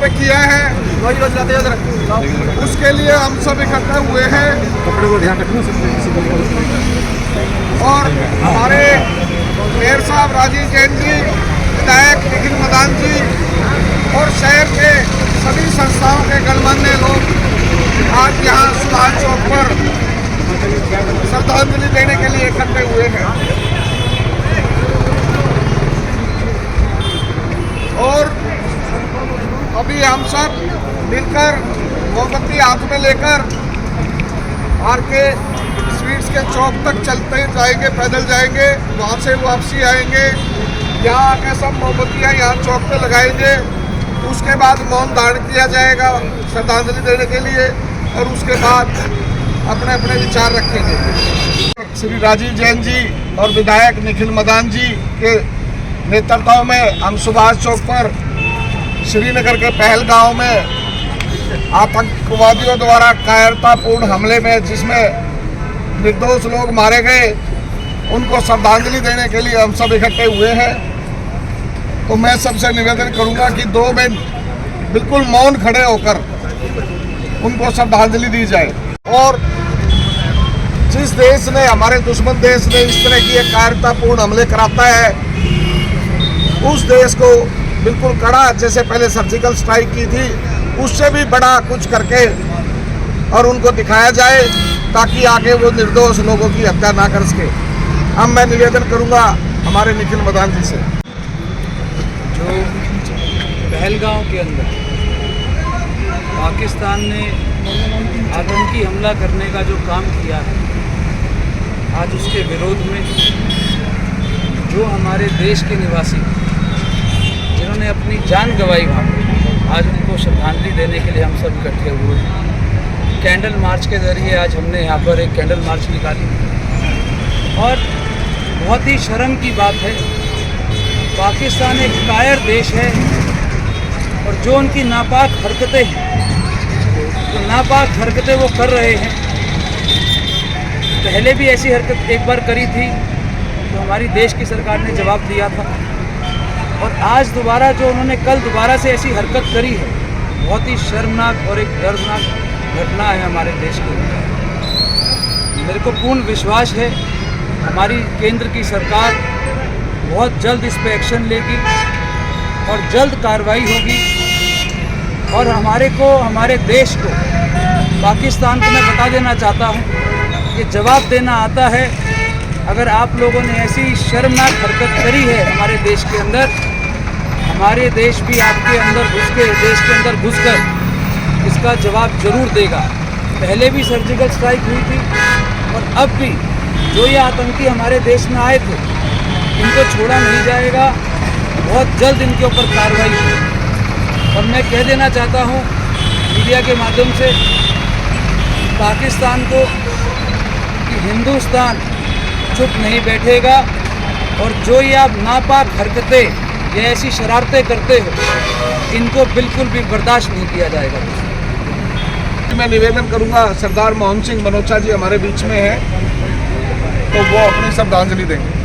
पे किया है, उसके लिए हम सब इकट्ठे हुए हैं। और हमारे मेयर साहब राजीव जैन जी, विधायक निखिल मदान जी और शहर के सभी संस्थाओं के गणमान्य लोग आज यहाँ सुभाष चौक पर श्रद्धांजलि देने के लिए इकट्ठे हुए हैं। और अभी हम सब मिलकर मोमबत्ती हाथ में लेकर आर के स्वीट्स के चौक तक चलते जाएंगे, पैदल जाएंगे, वहाँ से वापसी आएंगे, यहाँ आके सब मोमबत्तियाँ यहाँ चौक पे लगाएंगे। उसके बाद मौन धारण किया जाएगा श्रद्धांजलि देने के लिए और उसके बाद अपने अपने विचार रखेंगे। श्री राजीव जैन जी और विधायक निखिल मदान जी के नेतृत्व में हम सुभाष चौक पर श्रीनगर के पहलगांव में आतंकवादियों द्वारा कायरतापूर्ण हमले में जिसमें निर्दोष लोग मारे गए, उनको श्रद्धांजलि देने के लिए हम सब इकट्ठे हुए हैं। तो मैं सबसे निवेदन करूंगा कि 2 मिनट बिल्कुल मौन खड़े होकर उनको श्रद्धांजलि दी जाए। और जिस देश ने, हमारे दुश्मन देश ने इस तरह की एक कायरतापूर्ण हमले कराता है, उस देश को बिल्कुल कड़ा, जैसे पहले सर्जिकल स्ट्राइक की थी, उससे भी बड़ा कुछ करके और उनको दिखाया जाए ताकि आगे वो निर्दोष लोगों की हत्या ना कर सके। अब मैं निवेदन करूंगा हमारे निखिल मदान जी से, जो पहलगांव के अंदर पाकिस्तान ने आतंकी हमला करने का जो काम किया है, आज उसके विरोध में जो हमारे देश के निवासी जिन्होंने अपनी जान गंवाई वहाँ पर, आज उनको श्रद्धांजलि देने के लिए हम सब इकट्ठे हुए हैं। कैंडल मार्च के जरिए आज हमने यहाँ पर एक कैंडल मार्च निकाली और बहुत ही शर्म की बात है, पाकिस्तान एक कायर देश है और जो उनकी नापाक हरकतें हैं, तो नापाक हरकतें वो कर रहे हैं। पहले भी ऐसी हरकत एक बार करी थी तो हमारी देश की सरकार ने जवाब दिया था, और आज दोबारा जो उन्होंने कल दोबारा से ऐसी हरकत करी है, बहुत ही शर्मनाक और एक दर्दनाक घटना है हमारे देश के अंदर। मेरे को पूर्ण विश्वास है हमारी केंद्र की सरकार बहुत जल्द इस पे एक्शन लेगी और जल्द कार्रवाई होगी, और हमारे देश को, पाकिस्तान को मैं बता देना चाहता हूँ कि जवाब देना आता है। अगर आप लोगों ने ऐसी शर्मनाक हरकत करी है हमारे देश के अंदर, हमारे देश भी आपके अंदर देश के अंदर घुसकर इसका जवाब जरूर देगा। पहले भी सर्जिकल स्ट्राइक हुई थी और अब भी जो ये आतंकी हमारे देश में आए थे, इनको छोड़ा नहीं जाएगा, बहुत जल्द इनके ऊपर कार्रवाई होगी। और मैं कह देना चाहता हूँ मीडिया के माध्यम से पाकिस्तान को कि हिंदुस्तान चुप नहीं बैठेगा, और जो ये आप नापाक हरकतें या ऐसी शरारतें करते हो, इनको बिल्कुल भी बर्दाश्त नहीं किया जाएगा। मैं निवेदन करूंगा, सरदार मोहन सिंह मनोचा जी हमारे बीच में हैं, तो वो अपनी श्रद्धांजलि देंगे।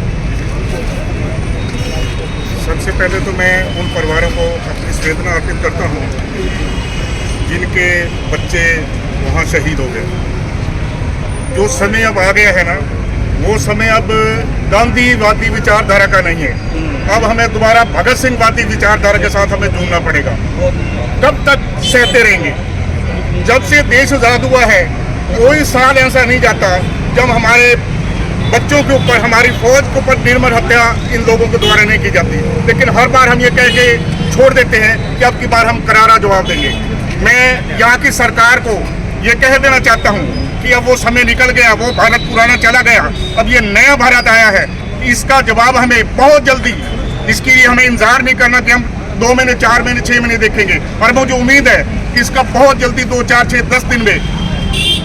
सबसे पहले तो मैं उन परिवारों को अपनी संवेदना अर्पित करता हूँ जिनके बच्चे वहाँ शहीद हो गए। जो समय अब आ गया है ना, वो समय अब गांधीवादी विचारधारा का नहीं है। अब हमें दोबारा भगत सिंहवादी विचारधारा के साथ हमें जूझना पड़ेगा। कब तक सहते रहेंगे? जब से देश आज़ाद हुआ है, कोई साल ऐसा नहीं जाता जब हमारे बच्चों के ऊपर, हमारी फौज के ऊपर निर्मम हत्या इन लोगों के द्वारा नहीं की जाती। लेकिन हर बार हम ये कह के छोड़ देते हैं कि अब की बार हम करारा जवाब देंगे। मैं यहाँ की सरकार को ये कह देना चाहता हूँ कि अब वो समय निकल गया, वो भारत पुराना चला गया, अब ये नया भारत आया है। इसका जवाब हमें बहुत जल्दी, इसकी हमें इंतजार नहीं करना कि हम 2 महीने, 4 महीने, 6 महीने देखेंगे। और मुझे उम्मीद है कि इसका बहुत जल्दी 2, 4, 6, 10 दिन में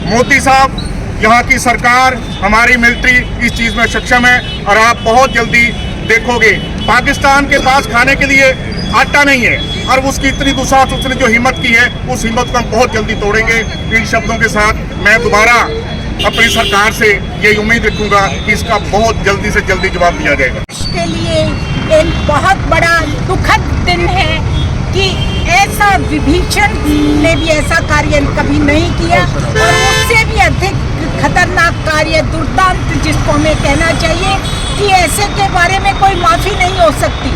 मोदी साहब, यहाँ की सरकार, हमारी मिलिट्री इस चीज़ में सक्षम है, और आप बहुत जल्दी देखोगे। पाकिस्तान के पास खाने के लिए आटा नहीं है, और उसकी इतनी दुस्साहस उसने जो हिम्मत की है, उस हिम्मत को हम बहुत जल्दी तोड़ेंगे। इन शब्दों के साथ मैं दोबारा अपनी सरकार से ये उम्मीद रखूंगा कि इसका बहुत जल्दी से जल्दी जवाब दिया जाएगा। इसके लिए एक बहुत बड़ा दुखद दिन है कि ऐसा विभीषण ने भी ऐसा कार्य कभी नहीं किया, और उससे भी अधिक खतरनाक कार्य दुर्दांत जिसको हमें कहना चाहिए कि ऐसे के बारे में कोई माफ़ी नहीं हो सकती।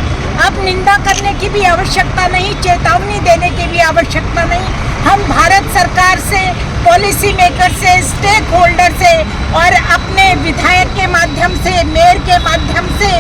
अब निंदा करने की भी आवश्यकता नहीं, चेतावनी देने की भी आवश्यकता नहीं। हम भारत सरकार से, पॉलिसी मेकर से, स्टेक होल्डर से और अपने विधायक के माध्यम से, मेयर के माध्यम से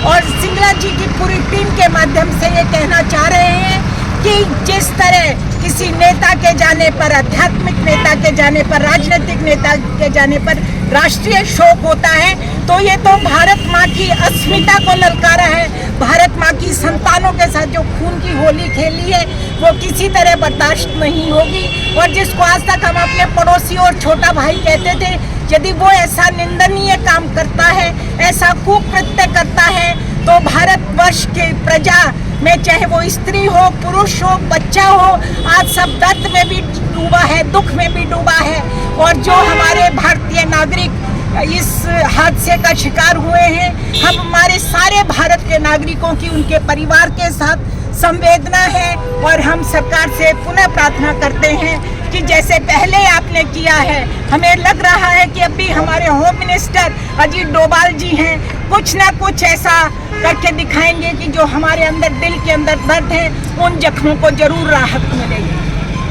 और सिंगला जी की पूरी टीम के माध्यम से ये कहना चाह रहे हैं कि जिस तरह किसी नेता के जाने पर, आध्यात्मिक नेता के जाने पर, राजनीतिक नेता के जाने पर राष्ट्रीय शोक होता है, तो ये तो भारत माँ की अस्मिता को ललकारा है। भारत माँ की संतानों के साथ जो खून की होली खेली है वो किसी तरह बर्दाश्त नहीं होगी। और जिसको आज तक हम अपने पड़ोसी और छोटा भाई कहते थे, यदि वो ऐसा निंदनीय काम करता है, ऐसा कुकृत्य करता है, तो भारतवर्ष की प्रजा में चाहे वो स्त्री हो, पुरुष हो, बच्चा हो, आज सब दर्द में भी डूबा है, दुख में भी डूबा है। और जो हमारे भारतीय नागरिक इस हादसे का शिकार हुए हैं, हम हमारे सारे भारत के नागरिकों की, उनके परिवार के साथ संवेदना है। और हम सरकार से पुनः प्रार्थना करते हैं कि जैसे पहले आपने किया है, हमें लग रहा है कि अभी हमारे होम मिनिस्टर अजीत डोभाल जी हैं, कुछ ना कुछ ऐसा करके दिखाएंगे कि जो हमारे अंदर, दिल के अंदर दर्द है, उन जख्मों को जरूर राहत मिलेगी।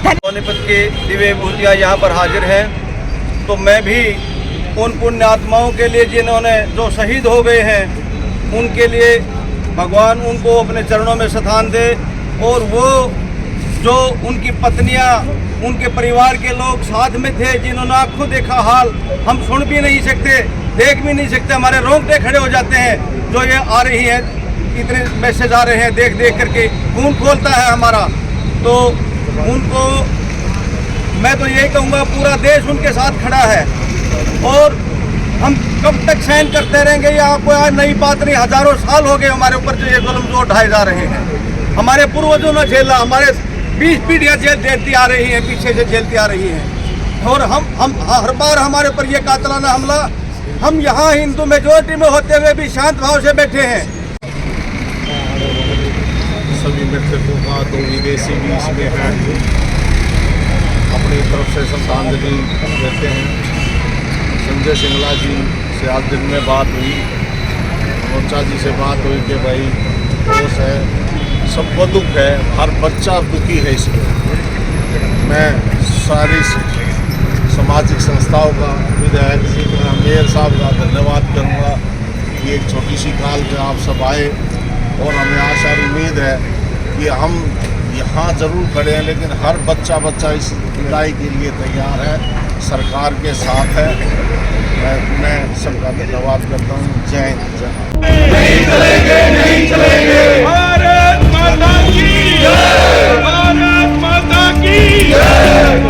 सोनीपत के दिव्य विभूतियाँ यहाँ पर हाजिर हैं, तो मैं भी उन पुण्य आत्माओं के लिए जिन्होंने, जो शहीद हो गए हैं, उनके लिए भगवान उनको अपने चरणों में स्थान दे। और वो जो उनकी पत्नियां, उनके परिवार के लोग साथ में थे, जिन्होंने आंखों देखा हाल हम सुन भी नहीं सकते, देख भी नहीं सकते, हमारे रोंगटे खड़े हो जाते हैं। जो ये आ रही है, इतने मैसेज आ रहे हैं, देख देख करके खून खोलता है हमारा। तो उनको मैं तो यही कहूँगा, पूरा देश उनके साथ खड़ा है। और हम कब तक सहन करते रहेंगे? यहाँ कोई आज नई बात नहीं, हजारों साल हो गए हमारे ऊपर जो ये जुल्म जो ढाए जा रहे हैं। हमारे पूर्वजों ने झेला, हमारे 20 पीढ़ियाँ झेलती आ रही हैं, पीछे से झेलती आ रही हैं। और हम हर बार हमारे ऊपर ये कातलाना हमला, हम यहाँ हिंदू मेजोरिटी में होते हुए भी शांत भाव से बैठे हैं। सभी मृतकों का 2 विदेशी भी इसमें हैं, अपनी तरफ से श्रद्धांजलि देते हैं। संजय सिंगला जी से आज दिन में बात हुई, मोर्चा जी से बात हुई कि भाई दोष है, सबको दुख है, हर बच्चा दुखी है इसमें। मैं सारी सामाजिक संस्थाओं का, विधायक जी का, मेयर साहब का धन्यवाद करूँगा कि एक छोटी सी काल में आप सब आए। और हमें आशा और उम्मीद है कि हम यहाँ जरूर खड़े हैं, लेकिन हर बच्चा इस लड़ाई के लिए तैयार है, सरकार के साथ है। मैं सबका धन्यवाद करता हूँ। जय हिंद। नहीं चलेंगे, नहीं चलेंगे। भारत माता की जय, भारत माता की जय।